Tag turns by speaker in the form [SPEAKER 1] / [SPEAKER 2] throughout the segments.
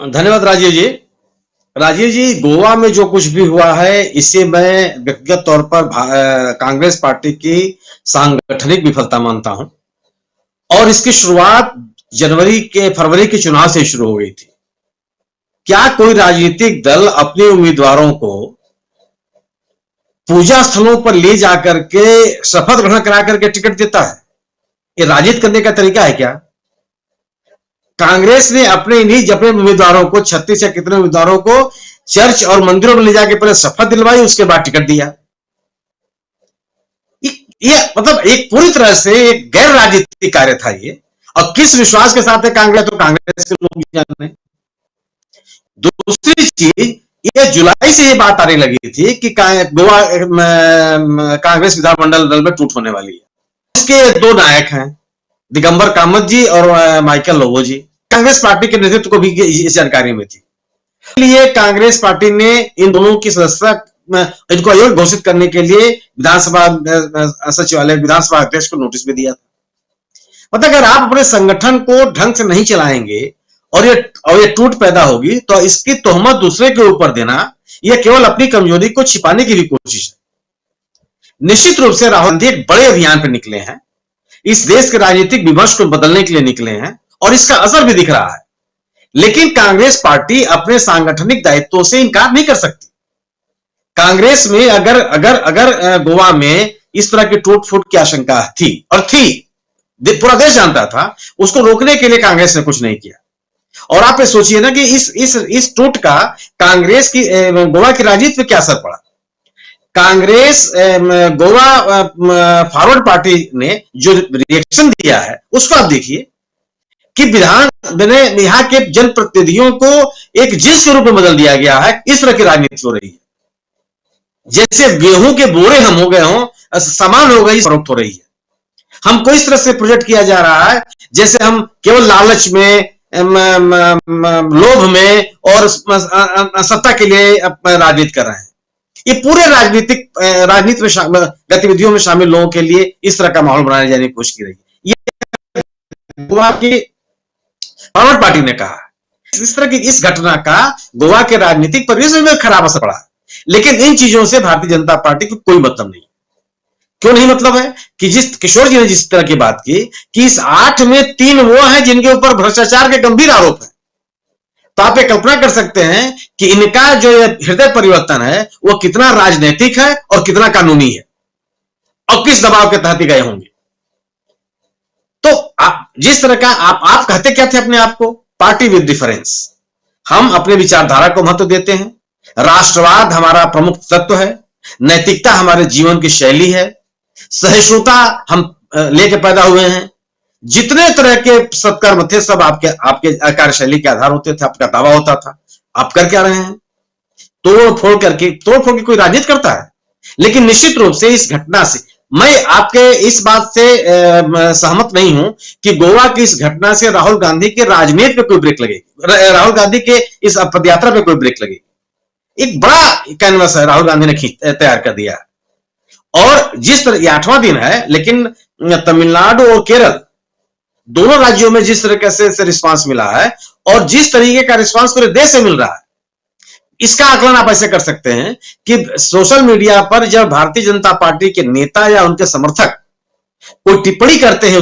[SPEAKER 1] धन्यवाद राजीव जी। राजीव जी, गोवा में जो कुछ भी हुआ है इसे मैं व्यक्तिगत तौर पर कांग्रेस पार्टी की सांगठनिक विफलता मानता हूं। और इसकी शुरुआत फरवरी के चुनाव से शुरू हो गई थी। क्या कोई राजनीतिक दल अपने उम्मीदवारों को पूजा स्थलों पर ले जाकर के शपथ ग्रहण करा करके टिकट देता है? ये राजनीति करने का तरीका है क्या? कांग्रेस ने अपने उम्मीदवारों को 36 या कितने उम्मीदवारों को चर्च और मंदिरों में ले जाके पहले शपथ दिलवाई, उसके बाद टिकट दिया। ये मतलब एक पूरी तरह से एक गैर राजनीतिक कार्य था ये। और किस विश्वास के साथ है कांग्रेस, तो कांग्रेस के लोग जाने। दूसरी चीज, ये जुलाई से ये बात आने लगी थी कि गोवा कांग्रेस विधानमंडल दल में टूट होने वाली है। इसके दो नायक हैं, दिगंबर कामत जी और माइकल लोबो जी। कांग्रेस पार्टी के नेतृत्व को भी इस जानकारी में थी। इसलिए कांग्रेस पार्टी ने इन दोनों की सदस्यता इनको अयोग्य घोषित करने के लिए विधानसभा सचिवालय विधानसभा अध्यक्ष को नोटिस भी दिया था। मतलब अगर आप अपने संगठन को ढंग से नहीं चलाएंगे और ये टूट पैदा होगी, तो इसकी तोहमत दूसरे के ऊपर देना, यह केवल अपनी कमजोरी को छिपाने की भी कोशिश है। निश्चित रूप से राहुल गांधी एक बड़े अभियान पर निकले हैं, इस देश के राजनीतिक विमर्श को बदलने के लिए निकले हैं और इसका असर भी दिख रहा है। लेकिन कांग्रेस पार्टी अपने सांगठनिक दायित्वों से इनकार नहीं कर सकती। कांग्रेस में अगर गोवा में इस तरह की टूट फूट की आशंका थी, और थी, पूरा देश जानता था, उसको रोकने के लिए कांग्रेस ने कुछ नहीं किया। और आप ये सोचिए ना कि इस टूट का कांग्रेस की गोवा की राजनीति पे क्या असर पड़ा। कांग्रेस गोवा फॉरवर्ड पार्टी ने जो रिएक्शन दिया है उसको आप देखिए कि यहाँ के जनप्रतिनिधियों को एक जिस के रूप में बदल दिया गया है। इस तरह की राजनीति हो रही है, जैसे गेहूं के बोरे हम हो गए हों, सामान हो गई, फरोख्त हो रही है। हमको इस तरह से प्रोजेक्ट किया जा रहा है जैसे हम केवल लालच में, लोभ में और सत्ता के लिए राजनीति कर रहे हैं। ये पूरे राजनीति में गतिविधियों में शामिल लोगों के लिए इस तरह का माहौल बनाने जाने की कोशिश की रही है। ये गोवा की फॉरवर्ड पार्टी ने कहा। इस तरह की इस घटना का गोवा के राजनीतिक परिवेश में खराब असर पड़ा। लेकिन इन चीजों से भारतीय जनता पार्टी को कोई मतलब नहीं। क्यों नहीं मतलब है कि जिस किशोर जी ने जिस तरह की बात की कि इस 8 में 3 वो हैं जिनके ऊपर भ्रष्टाचार के गंभीर आरोप है, तो आप ये कल्पना कर सकते हैं कि इनका जो हृदय परिवर्तन है वो कितना राजनीतिक है और कितना कानूनी है और किस दबाव के तहत गए होंगे। तो आप जिस तरह का आप कहते क्या थे अपने आप को, पार्टी विद डिफरेंस। हम अपने विचारधारा को महत्व देते हैं, राष्ट्रवाद हमारा प्रमुख तत्व है, नैतिकता हमारे जीवन की शैली है, सहिष्णुता हम लेके पैदा हुए हैं। जितने तरह के सत्कर्म थे सब आपके कार्यशैली के आधार होते थे, आपका दावा होता था। आप कर क्या रहे हैं? तोड़ फोड़ के कोई राजनीति करता है। लेकिन निश्चित रूप से इस घटना से मैं आपके इस बात से सहमत नहीं हूं कि गोवा की इस घटना से राहुल गांधी के राजनीति पे कोई ब्रेक लगेगी, राहुल गांधी के इस पदयात्रा पे कोई ब्रेक लगेगी। एक बड़ा कैनवस है राहुल गांधी ने तैयार कर दिया। और जिस तरह 8वां दिन है, लेकिन तमिलनाडु और केरल दोनों राज्यों में जिस तरीके से रिस्पांस मिला है और जिस तरीके का रिस्पांस पूरे देश से मिल रहा है, इसका आकलन आप ऐसे कर सकते हैं कि सोशल मीडिया पर जब भारतीय जनता पार्टी के नेता या उनके समर्थक कोई टिप्पणी करते हैं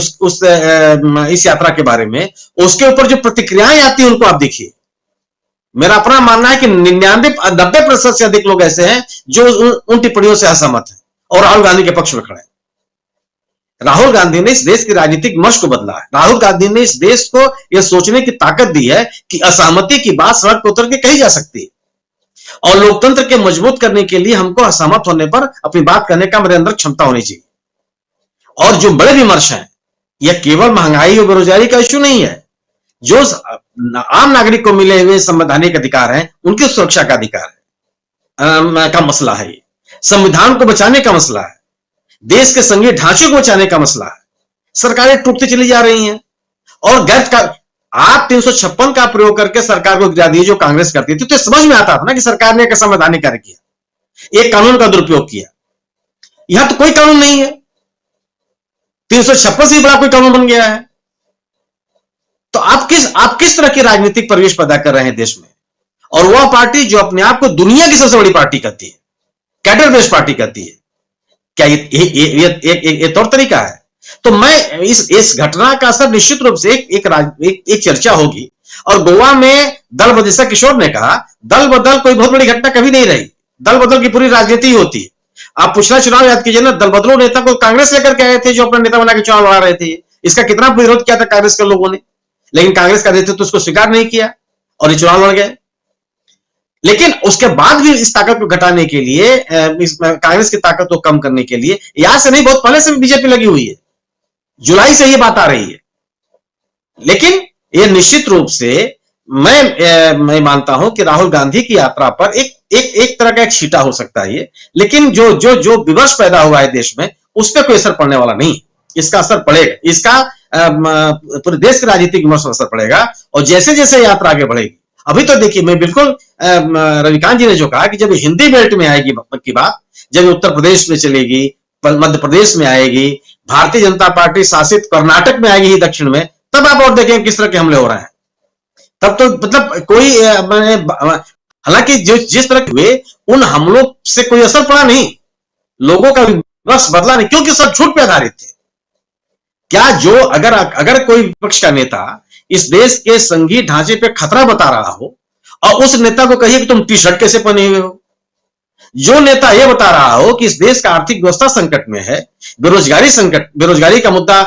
[SPEAKER 1] इस यात्रा के बारे में, उसके ऊपर जो प्रतिक्रियाएं आती हैं उनको आप देखिए। मेरा अपना मानना है कि 90% से अधिक लोग ऐसे हैं जो उन टिप्पणियों से असहमत हैं और राहुल गांधी के पक्ष में खड़े हैं। राहुल गांधी ने इस देश की राजनीतिक मंच को बदला है। राहुल गांधी ने इस देश को यह सोचने की ताकत दी है कि असहमति की बात सड़क पर उतर के कही जा सकती है और लोकतंत्र के मजबूत करने के लिए हमको असहमत होने पर अपनी बात करने का मेरे अंदर क्षमता होनी चाहिए। और जो बड़े विमर्श हैं, यह केवल महंगाई और बेरोजगारी का इश्यू नहीं है। जो आम नागरिक को मिले हुए संवैधानिक अधिकार हैं, उनकी सुरक्षा का अधिकार है का मसला है। ये संविधान को बचाने का मसला है, देश के संघीय ढांचे को बचाने का मसला है। सरकारें टूटती चली जा रही हैं और आप 356 का प्रयोग करके सरकार को गिरा दिए जो कांग्रेस करती थी। तो समझ में आता था ना कि सरकार ने एक असंवैधानिक कार्य किया, एक कानून का दुरुपयोग किया। यहां तो कोई कानून नहीं है, 356 से बड़ा कोई कानून बन गया है। तो आप किस तरह की राजनीतिक परिवेश पैदा कर रहे हैं देश में? और वह पार्टी जो अपने आप को दुनिया की सबसे बड़ी पार्टी कहती है, कैडर बेस्ड पार्टी कहती है, क्या ये तौर तरीका है? तो मैं इस घटना का असर निश्चित रूप से एक चर्चा होगी। और गोवा में दल बदल, जैसा किशोर ने कहा, दल बदल कोई बहुत बड़ी घटना कभी नहीं रही। दल बदल की पूरी राजनीति होती है। आप पिछला चुनाव याद कीजिए ना, दल बदलू नेता को कांग्रेस लेकर के आए थे, जो अपना नेता बना के चुनाव लड़ा रहे थे। इसका कितना विरोध किया था कांग्रेस के लोगों ने, लेकिन कांग्रेस का नेतृत्व उसको स्वीकार नहीं किया और ये चुनाव लड़ गए। लेकिन उसके बाद भी इस ताकत को घटाने के लिए, कांग्रेस की ताकत को कम करने के लिए, यहां से नहीं, बहुत पहले से भी बीजेपी लगी हुई है। जुलाई से ये बात आ रही है। लेकिन ये निश्चित रूप से मैं मानता हूं कि राहुल गांधी की यात्रा पर एक तरह का एक छींटा हो सकता है ये। लेकिन जो विवश पैदा हुआ है देश में, उस पर कोई असर पड़ने वाला नहीं। इसका असर पड़ेगा, इसका पूरे देश के राजनीतिक विमर्श पर असर पड़ेगा। और जैसे जैसे यात्रा आगे बढ़ेगी, अभी तो देखिए, मैं बिल्कुल रविकांत जी ने जो कहा कि जब हिंदी बेल्ट में आएगी की बात, जब उत्तर प्रदेश में चलेगी, मध्य प्रदेश में आएगी, भारतीय जनता पार्टी शासित कर्नाटक में आएगी ही दक्षिण में, तब आप और देखें किस तरह के हमले हो रहे हैं। तब तो मतलब कोई, हालांकि जिस तरह के हुए, उन हमलों से कोई असर पड़ा नहीं, लोगों का विश्वास बदला नहीं, क्योंकि सब झूठ पे आधारित थे। क्या जो अगर कोई विपक्ष का नेता इस देश के संघीय ढांचे पे खतरा बता रहा हो, और उस नेता को कहिए कि तुम टी शर्ट कैसे पहने हुए हो, जो नेता यह बता रहा हो कि इस देश का आर्थिक व्यवस्था संकट में है, बेरोजगारी का मुद्दा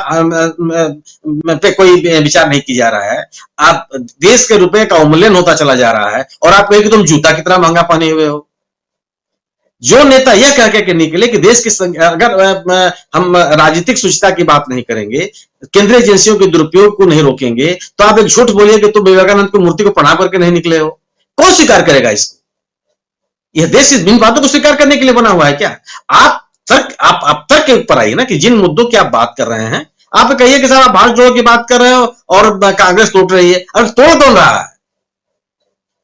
[SPEAKER 1] पे कोई विचार नहीं किया जा रहा है, आप देश के रुपए का अवमूल्यन होता चला जा रहा है, और आप कहे कि तुम जूता कितना महंगा पहने हुए हो। जो नेता यह कह के निकले कि देश की, अगर हम राजनीतिक सुचिता की बात नहीं करेंगे, केंद्रीय एजेंसियों के दुरुपयोग को नहीं रोकेंगे, तो आप एक झूठ बोलिए कि तुम विवेकानंद की मूर्ति को प्रणाम करके नहीं निकले हो। कौन स्वीकार करेगा इसको? यह देश इन बातों को स्वीकार करने के लिए बना हुआ है क्या? आप तर्क के ऊपर आइए ना, कि जिन मुद्दों की आप बात कर रहे हैं, आप कहिए कि साहब आप भारत जोड़ो की बात कर रहे हो और कांग्रेस टूट रही है। अरे तोड़ कौन रहा है?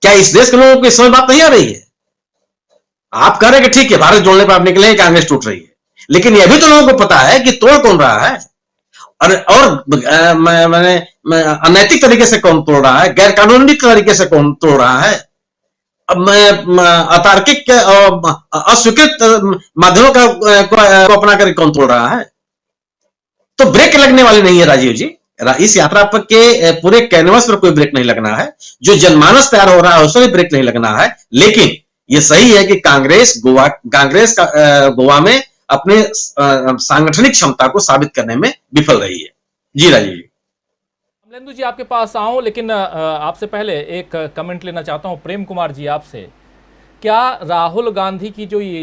[SPEAKER 1] क्या इस देश के लोगों को इस समय बात नहीं आ रही है? आप कह रहे हैं कि ठीक है, भारत जोड़ने पर आप निकले, कांग्रेस टूट रही है, लेकिन यह भी तो लोगों को पता है कि तोड़ कौन रहा है, और मैंने अनैतिक तरीके से कौन तोड़ रहा है, गैर कानूनी तरीके से कौन तोड़ रहा है, अतार्किक अस्वीकृत माध्यमों को अपना कर कौन तोड़ रहा है। तो ब्रेक लगने वाली नहीं है राजीव जी। इस यात्रा पर के पूरे कैनवस पर कोई ब्रेक नहीं लगना है। जो जनमानस तैयार हो रहा है उसमें भी ब्रेक नहीं लगना है। लेकिन यह सही है कि कांग्रेस गोवा में अपने सांगठनिक क्षमता को साबित करने में विफल रही है। जी राजीव जी।
[SPEAKER 2] कमलेंदु जी, आपके पास आऊं, लेकिन आपसे पहले एक कमेंट लेना चाहता हूं प्रेम कुमार जी आपसे। क्या राहुल गांधी की जो ये